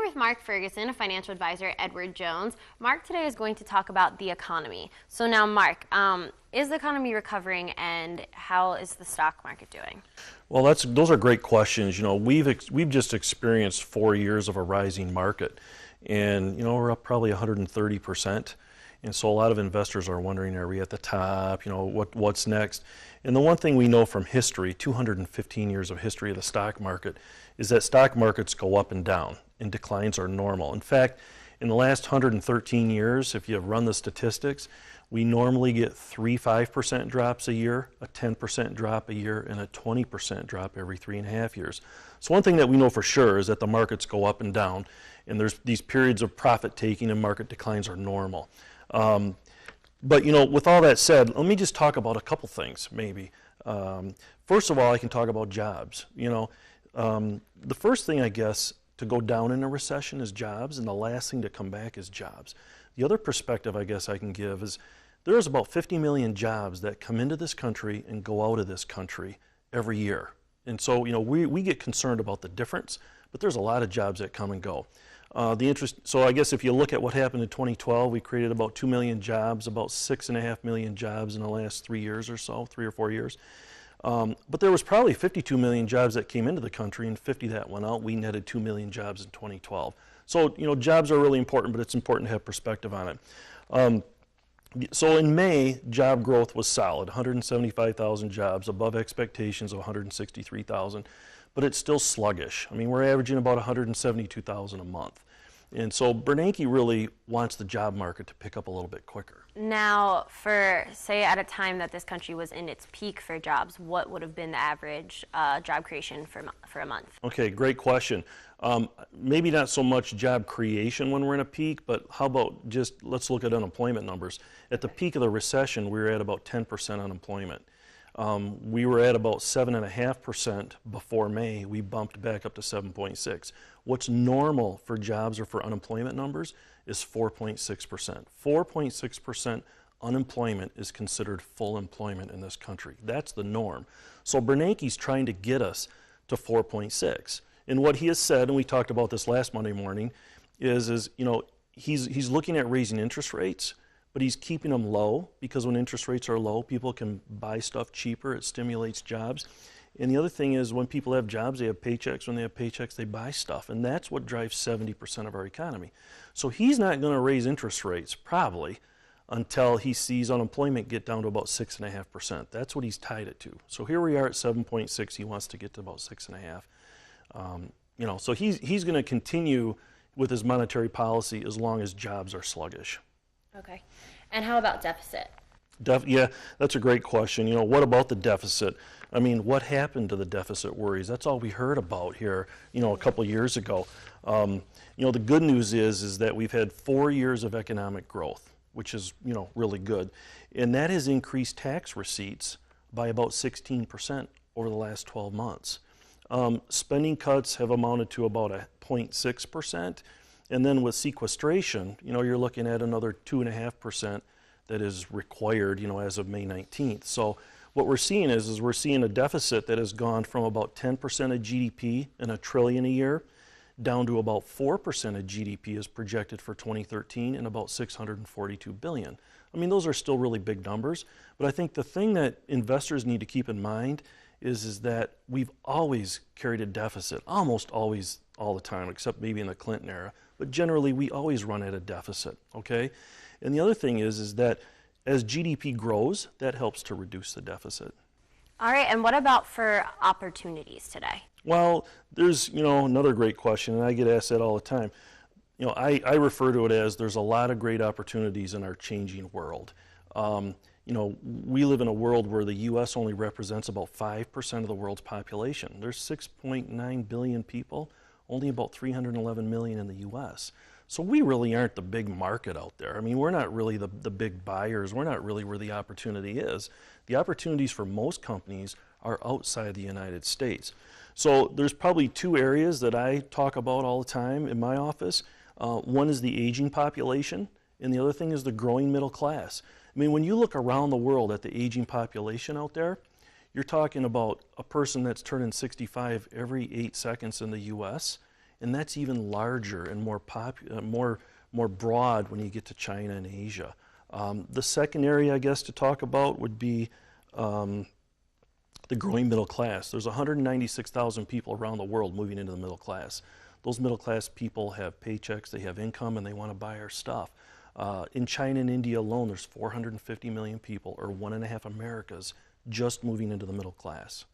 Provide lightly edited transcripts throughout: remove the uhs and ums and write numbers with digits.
With Marc Ferguson, a financial advisor at Edward Jones. Marc today is going to talk about the economy. So now, Marc, is the economy recovering, and how is the stock market doing? Well, those are great questions. You know, we've just experienced 4 years of a rising market, and you know we're up probably 130%. And so a lot of investors are wondering, are we at the top? You know, what's next? And the one thing we know from history, 215 years of history of the stock market, is that stock markets go up and down, and declines are normal. In fact, in the last 113 years, if you run the statistics, we normally get 5% drops a year, a 10% drop a year, and a 20% drop every 3.5 years. So one thing that we know for sure is that the markets go up and down, and there's these periods of profit taking and market declines are normal. But you know, with all that said, let me just talk about a couple things maybe. First of all, I can talk about jobs. You know, the first thing I guess to go down in a recession is jobs, and the last thing to come back is jobs. The other perspective I guess I can give is there's about 50 million jobs that come into this country and go out of this country every year. And so, you know, we get concerned about the difference, but there's a lot of jobs that come and go. So I guess if you look at what happened in 2012, we created about 2 million jobs, about 6.5 million jobs in the last 3 years or so, 3 or 4 years. But there was probably 52 million jobs that came into the country and 50 that went out. We netted 2 million jobs in 2012. So, you know, jobs are really important, but it's important to have perspective on it. So in May, job growth was solid, 175,000 jobs, above expectations of 163,000, but it's still sluggish. I mean, we're averaging about 172,000 a month. And so Bernanke really wants the job market to pick up a little bit quicker. Now, for, say, at a time that this country was in its peak for jobs, what would have been the average job creation for a month? Okay, great question. Maybe not so much job creation when we're in a peak, but how about just, let's look at unemployment numbers. At the peak of the recession, we were at about 10% unemployment. We were at about 7.5% before May. We bumped back up to 7.6. What's normal for jobs or for unemployment numbers is 4.6%. 4.6% unemployment is considered full employment in this country. That's the norm. So Bernanke's trying to get us to 4.6. And what he has said, and we talked about this last Monday morning, is you know, he's looking at raising interest rates, but he's keeping them low because when interest rates are low, people can buy stuff cheaper. It stimulates jobs. And the other thing is when people have jobs, they have paychecks. When they have paychecks, they buy stuff. And that's what drives 70% of our economy. So he's not going to raise interest rates probably until he sees unemployment get down to about 6.5%. That's what he's tied it to. So here we are at 7.6. He wants to get to about 6.5. You know, so he's going to continue with his monetary policy as long as jobs are sluggish. Okay. And how about deficit? Yeah, that's a great question. You know, what about the deficit? I mean, what happened to the deficit worries? That's all we heard about here, you know, a couple years ago. You know, the good news is that we've had 4 years of economic growth, which is, you know, really good. And that has increased tax receipts by about 16% over the last 12 months. Spending cuts have amounted to about 0.6%. And then with sequestration, you know, you're looking at another 2.5% that is required, you know, as of May 19th. So what we're seeing is we're seeing a deficit that has gone from about 10% of GDP and $1 trillion a year down to about 4% of GDP is projected for 2013 and about $642 billion. I mean, those are still really big numbers, but I think the thing that investors need to keep in mind is that we've always carried a deficit, almost always all the time, except maybe in the Clinton era, but generally we always run at a deficit, okay? And the other thing is that as GDP grows, that helps to reduce the deficit. All right, and what about for opportunities today? Well, there's, you know, another great question, and I get asked that all the time. You know, I refer to it as there's a lot of great opportunities in our changing world. You know, we live in a world where the U.S. only represents about 5% of the world's population. There's 6.9 billion people, only about 311 million in the U.S. So we really aren't the big market out there. I mean, we're not really the big buyers. We're not really where the opportunity is. The opportunities for most companies are outside the United States. So there's probably 2 areas that I talk about all the time in my office. One is the aging population, and the other thing is the growing middle class. I mean, when you look around the world at the aging population out there, you're talking about a person that's turning 65 every 8 seconds in the U.S., and that's even larger and more broad when you get to China and Asia. The second area, I guess, to talk about would be the growing middle class. There's 196,000 people around the world moving into the middle class. Those middle class people have paychecks, they have income, and they want to buy our stuff. In China and India alone, there's 450 million people, or 1.5 Americas, just moving into the middle class.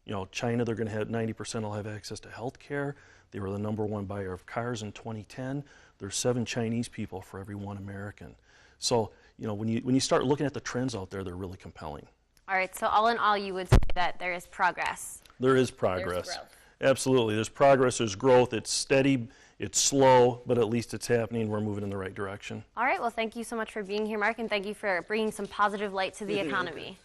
You know, China, they're going to have 90% will have access to health care. They were the #1 buyer of cars in 2010. There's 7 Chinese people for every 1 American. So, you know, when you start looking at the trends out there, they're really compelling. All right, so all in all, you would say that there is progress. There is progress. There's growth. Absolutely. There's progress, there's growth. It's steady, it's slow, but at least it's happening. We're moving in the right direction. All right, well, thank you so much for being here, Mark, and thank you for bringing some positive light to the economy.